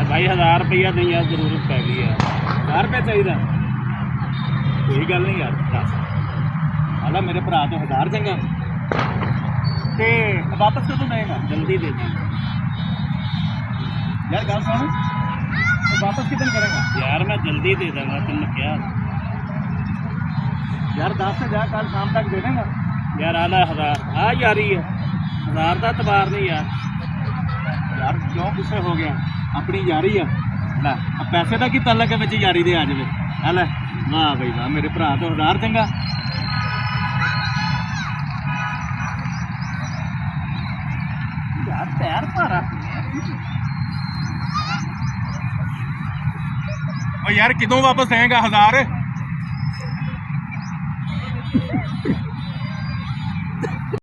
भाई 1000 रुपया नहीं यार जरूरत पै गई यार 1000 रुपया चाहिए कोई गल नहीं यार दस हालां मेरे भरा तो 1000 चंगा ते वापस कदों देगा जल्दी दे दी यार गल सुन तो वापस कितने करेगा यार मैं जल्दी दे दूंगा तुमने क्या यार 10 से जा कल शाम तक दे देगा यार आला 1000 हाँ यारी है 1000 का तबार नहीं यार यार क्यों गुस्से हो गया अपनी यारी है ना पैसे का की तलक है यारी दे आ जाए है वाह भाई वाह मेरे भरा तो 1000 चंगा यार पैर भारा यार किदों वापस देगा 1000